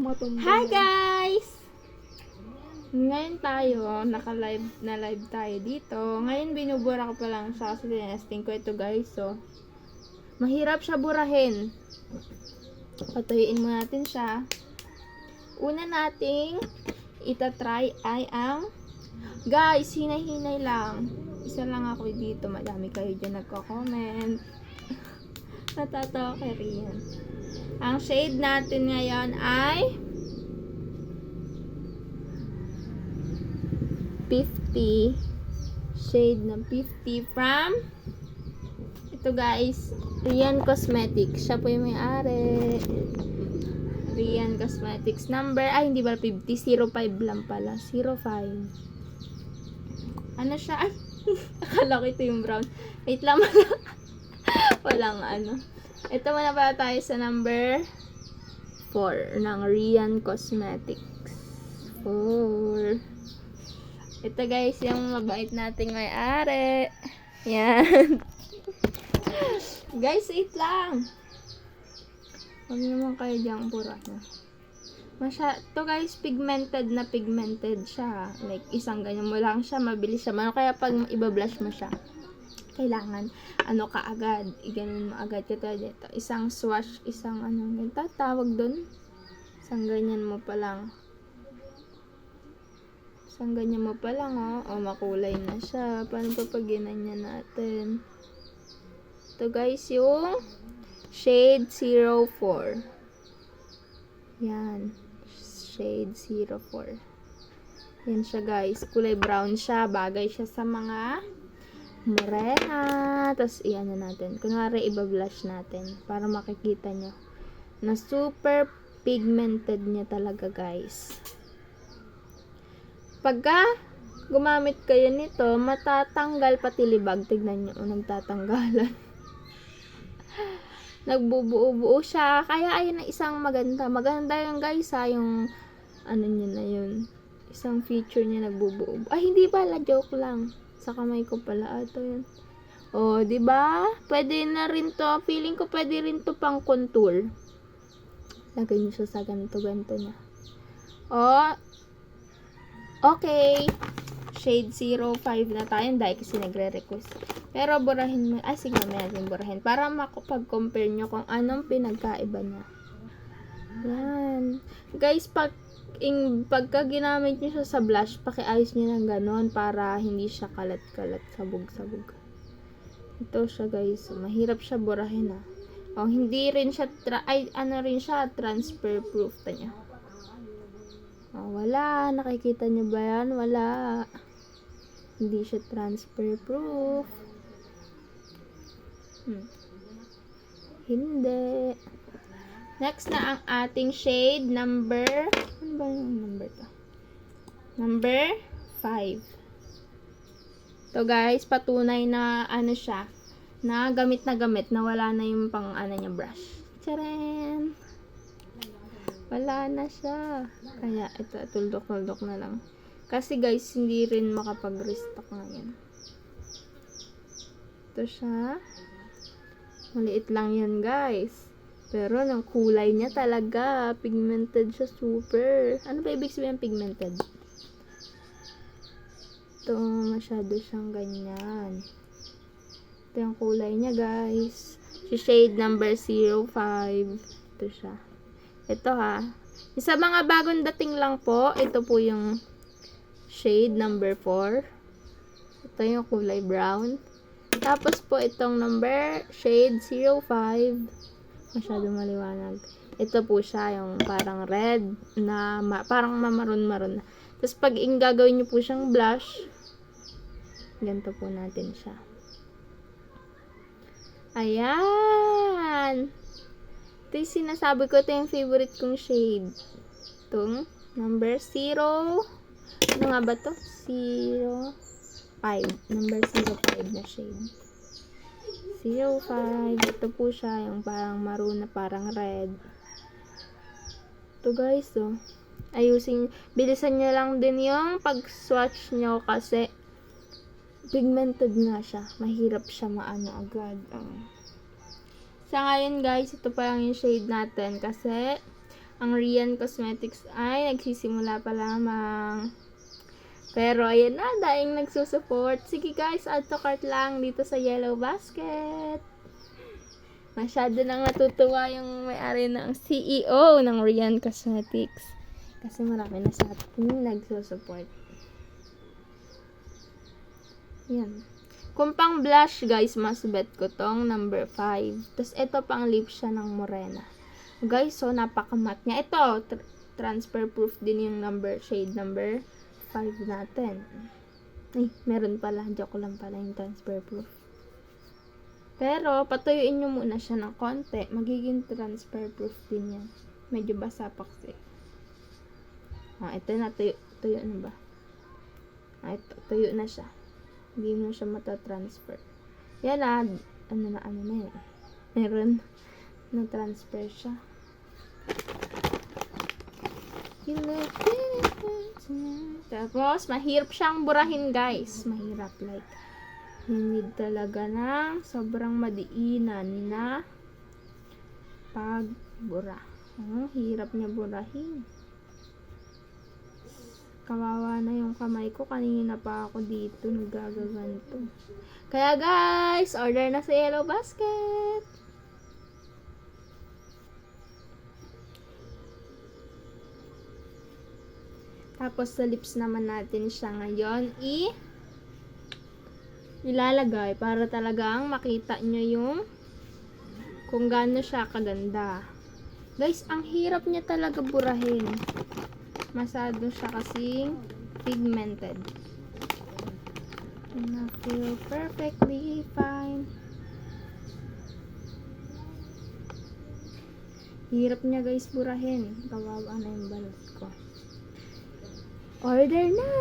Hi guys! Ngayon tayo, naka-live na live tayo dito. Ngayon binubura ko pa lang siya kasi tinesting ko ito guys. So, mahirap siya burahin. Patuyuin mo natin siya. Una nating itatry ay ang guys, hinay-hinay lang. Isa lang ako dito. Madami kayo dyan nagko-comment. Natatawa kay Rian. Ang shade natin ngayon ay 50. Shade ng 50 from ito guys, Rian Cosmetics. Siya po yung may-ari. Rian Cosmetics. Number, ay hindi ba 50? 05 lang pala. 05. Ano siya? Ay, akala ko ito yung brown. Wait lang. Walang ano. Ito muna pala tayo sa number 4 ng Rian Cosmetics. 4. Ito guys, yung mabait nating may-ari. Yan. Guys, wait lang. Huwag naman kayo diyang pura na. Ito guys, pigmented siya. Like, isang ganyan mo lang siya, mabilis siya. Kaya pag ibablush mo siya, kailangan, kaagad. Iganon mo agad. Ito, isang swatch, isang ganito, tawag dun. Isang ganyan mo pa lang. Isang ganyan mo pa lang, oh. O, makulay na siya. Paano pa pag ginanyan natin? Ito guys, yung shade 04. Yan. Shade 04. Yan siya guys. Kulay brown siya. Bagay siya sa mga morena. Tapos, iyan na natin. Kunwari, ibablush natin. Para makikita nyo. Na super pigmented niya talaga, guys. Pagka gumamit kayo nito, matatanggal pati libag. Tignan nyo, nagtatanggalan. Nagbubuo-buo siya. Kaya, ayun na isang maganda. Maganda yung guys, yung nyo na yun. Isang feature niya, nagbubuo. Ay, hindi pala. Joke lang. Sa kamay ko pala ito yun. Oh, 'di ba? Pwede na rin 'to. Feeling ko pwede rin 'to pang contour. Lagay niyo siya sa ganito niya. Oh. Okay. Shade 05 na tayo dahil kasi nagre-request. Pero burahin mo. Sige, may natin burahin para makapag-compare nyo kung anong pinagkaiba niya. Yan. Guys, pagka ginamit nyo siya sa blush, pakiayos nyo ng ganon para hindi siya kalat-kalat, sabog-sabog. Ito siya guys, mahirap siya burahin O, hindi rin siya, transfer proof niya. Wala, nakikita nyo ba yan? Wala. Hindi siya transfer proof. Hindi. Next na ang ating shade number, ano ba yung number to? Number 5. To guys, patunay na siya, na gamit, na wala na yung pang niya brush. Tcharan! Wala na siya. Kaya ito, tuldok na lang. Kasi guys, hindi rin makapag-restock ngayon. Ito siya. Maliit lang yan guys. Pero, ng kulay niya talaga. Pigmented siya super. Ano ba ibig sabihin pigmented? Ito, masyado siyang ganyan. Ito yung kulay niya, guys. Shade number 05. Ito siya. Ito, Sa mga bagong dating lang po, ito po yung shade number 4. Ito yung kulay brown. Tapos po, itong shade 05. Masyado maliwanag. Ito po siya, yung parang red na parang mamaroon-maroon na. Tapos pag gagawin nyo po siyang blush, ganito po natin siya. Ayan! Ito yung sinasabi ko, ito yung favorite kong shade. Itong number 0. Ano nga ba to? 05. Number 05 na shade. 05. Ito po siya, yung parang maroon na parang red. Ito guys, bilisan nyo lang din yung pag-swatch nyo kasi pigmented nga siya. Mahirap siya agad. Sa ngayon guys, ito pa lang yung shade natin kasi Ang Rian Cosmetics ay nagsisimula pa lamang. Pero ayan na, daing nagsusupport. Sige guys, add to cart lang dito sa Yellow Basket. Masyado nang natutuwa yung may-ari ng CEO ng Rian Cosmetics. Kasi marami na sa atin nagsusupport. Yan. Kung pang blush guys, mas bet ko tong number 5. Tapos ito pang lip siya ng Morena. Guys, so napaka-matte niya. Ito, transfer proof din yung shade number 5 natin. Ay, meron pala. Joke lang pala yung transfer proof. Pero, patuyuin nyo muna siya ng konti. Magiging transfer proof din yan. Medyo basa pa kasi. Ito na. Tuyo na ba? Ito. Tuyo na siya. Hindi mo siya matatransfer. Yan na. Ano na yan. Meron. Na-transfer siya. Tapos, mahirap siyang burahin guys. Mahirap. Like, you need talaga ng sobrang madiinan na pagbura. Hirap niya burahin. Kawawa na yung kamay ko. Kanina pa ako dito nagagaganto. Kaya guys, order na sa Yellow Basket. Tapos sa lips naman natin siya ngayon ilalagay para talagang makita nyo yung kung gaano siya kaganda. Guys, ang hirap niya talaga burahin. Masyado siya kasing pigmented. And I feel perfectly fine. Hirap niya guys burahin. Kawawa na yung balot ko. Order na!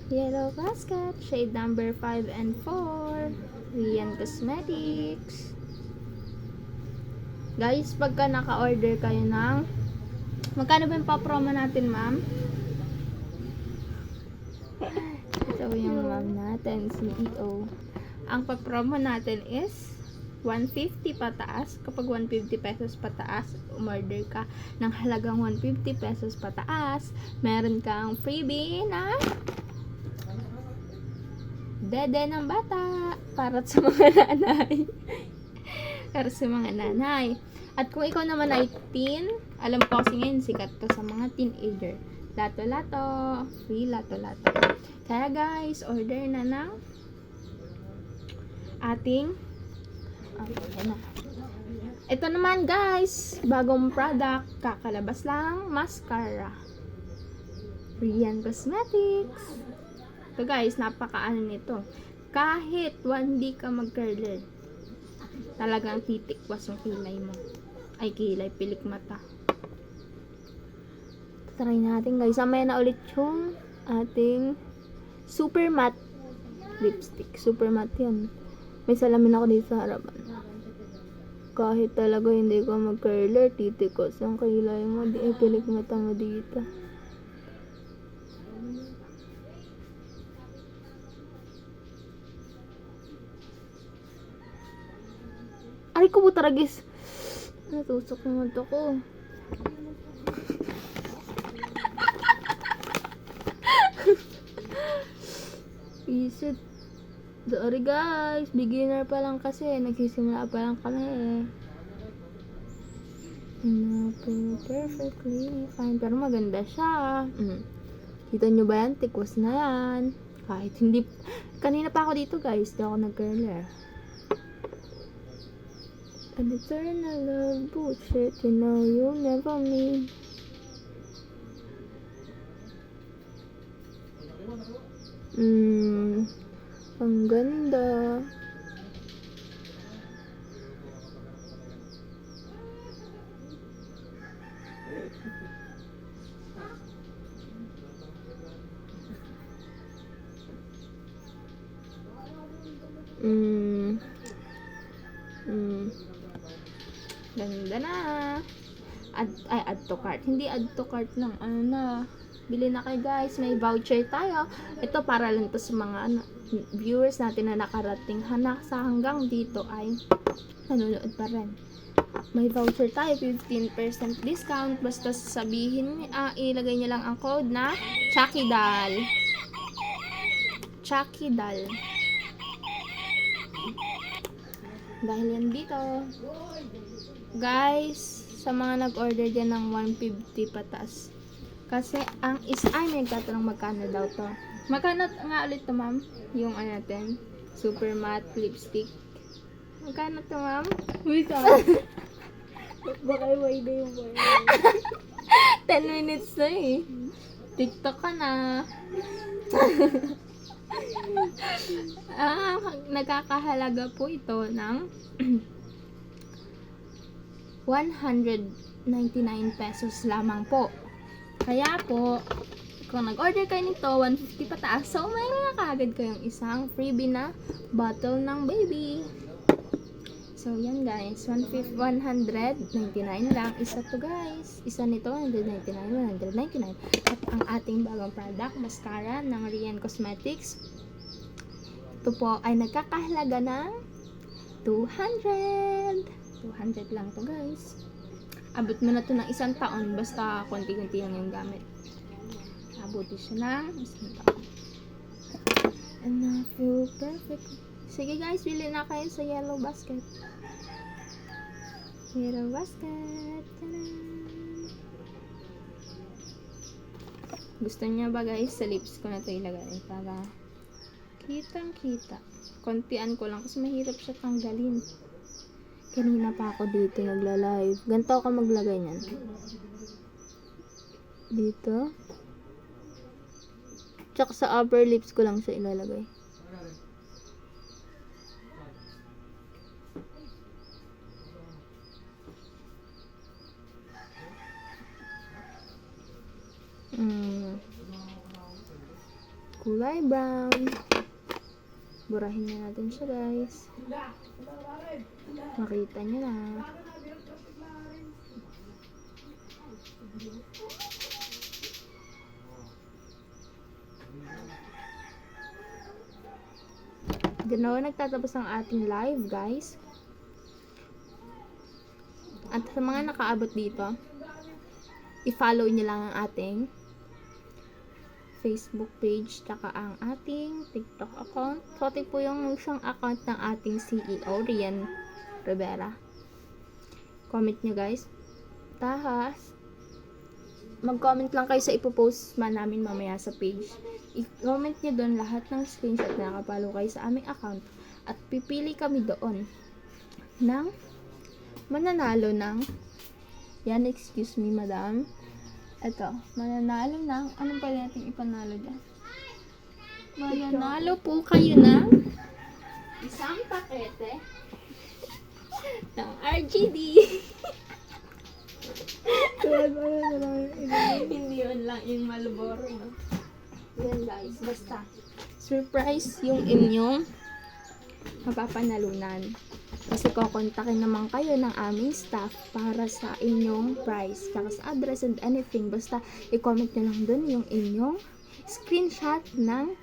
Yellow Basket, shade number 5 and 4. Rian Cosmetics. Guys, pagka naka-order kayo ng magkano ba yung pa-promo natin, ma'am? Ito yung ma'am natin, CEO. Ang pa-promo natin is 150 pataas. Kapag 150 pesos pataas, umorder ka ng halagang 150 pesos pataas, meron kang freebie na dede ng bata para sa mga nanay. Para sa mga nanay. At kung ikaw naman ay teen, alam ko kasi ngayon sikat to sa mga teenager. Lato-lato. Free lato-lato. Kaya guys, order na ng ating ito naman guys, bagong product, kakalabas lang, mascara. Rian Cosmetics. Ito guys, napakaano nito. Kahit 1D ka mag-curler, talagang titikwas yung kilay mo. Ay, kilay, pilik mata. Try natin guys. Samaya na ulit yung ating super matte lipstick. Super matte yan. May salamin ako dito sa harapan. Kahit talaga hindi ko mag-curler, titikos ang kilay mo. Pilik mata mo dito. Aray ko po taragis. Natusok naman to ko. Isit. Sorry guys, beginner pa lang kasi, nagsisimula pa lang kami perfectly fine, pero maganda siya. Kita nyo ba yan? Tikwas na yan. Kahit hindi, kanina pa ako dito guys, di ako nag-curler. An eternal love bullshit, you know you'll never mean. Ang ganda. Ganda na. Add to cart. Hindi add to cart lang. Ano na. Bili na kayo guys. May voucher tayo. Ito para lang to sa mga viewers natin na nakarating sa hanggang dito ay nanonood pa rin. may voucher tayo, 15% discount. Basta sabihin, ilagay niyo lang ang code na Chakidal. Chakidal. Dahil yan dito. Guys, sa mga nag-order dyan ng 150 pataas. Kasi ang ay may nagtatanong magkano daw to. Magkano nga ulit to, ma'am? Yung ano natin, super matte lipstick. Magkano to, ma'am? Wait baka iway na yung boy. 10 minutes na eh. TikTok ka na. Nagkakahalaga po ito ng 199 pesos lamang po. Kaya po, kung nag-order kayo nito, 150 pataas, so mayroon na kaagad kayong isang freebie na bottle ng baby. So, yan guys. 199 lang. Isa to guys. Isa nito, 199. At ang ating bagong product, mascara ng Rian Cosmetics. Ito po ay nagkakahalaga ng 200. 200 lang to guys. Abot mo na to ng isang taon. Basta konti-konti lang yung gamit. Abuti siya ng isang taon. And I feel perfect. Sige guys, bili na kayo sa Yellow Basket. Yellow Basket. Tanan! Gusto niya ba guys, sa lips ko na ito ilagay para kitang kita. Kontian ko lang kasi mahirap siya tanggalin. Kanina pa ako dito nagla-live. Ganito ako maglagay niyan. Dito. Tsaka sa upper lips ko lang siya ilalagay. Kulay brown. Burahin na natin siya guys. Makita nyo na. Ganawa nagtatapos ang ating live guys. At sa mga nakaabot dito, i-follow nyo lang ang ating Facebook page, tsaka ang ating TikTok account. Pati po yung isang account ng ating CEO, Rian Rivera. Comment nyo guys. Tahas, mag-comment lang kayo sa ipopost man namin mamaya sa page. I-comment nyo doon lahat ng screenshot na nakapalo kayo sa aming account. At pipili kami doon ng mananalo ng, yan, excuse me madam, ito, mananalo ng, anong pwede natin ipanalo dyan? Mananalo po kayo ng isang pakete ng RGD. Hindi yun lang yung Marlboro, no? Yan guys, basta surprise yung inyong mapapanalunan. Kasi kukontakin naman kayo ng aming staff para sa inyong price, para sa address and anything. Basta i-comment nyo lang dun yung inyong screenshot ng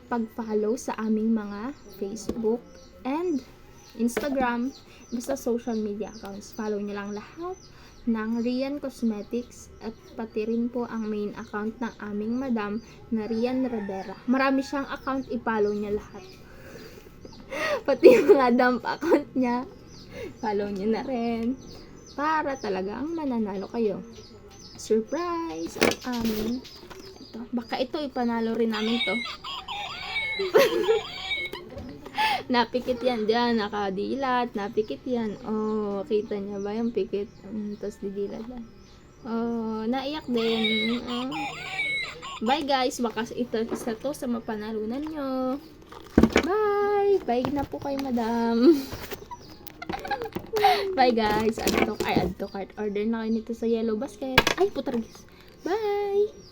pag-follow sa aming mga Facebook and Instagram. Basta social media accounts. Follow nyo lang lahat ng Rian Cosmetics at pati rin po ang main account ng aming madam na Rian Rivera. Marami siyang account, i-follow niya lahat. Pati yung mga dump account niya, follow nyo na rin para talagang mananalo kayo. Surprise ang amin. Ito, baka ito ipanalo rin namin to. Napikit yan dyan, nakadilat, napikit yan. Oh, kita niya ba yung pikit? Tapos didilat yan. Oh, naiyak din. Oh. Bye guys, baka ito isa to sa mapanalunan nyo. Bye! Bye na po kayo, madam. Bye guys. Add to cart. Order na kayo nito sa Yellow Basket. Ay, putaragis. Bye!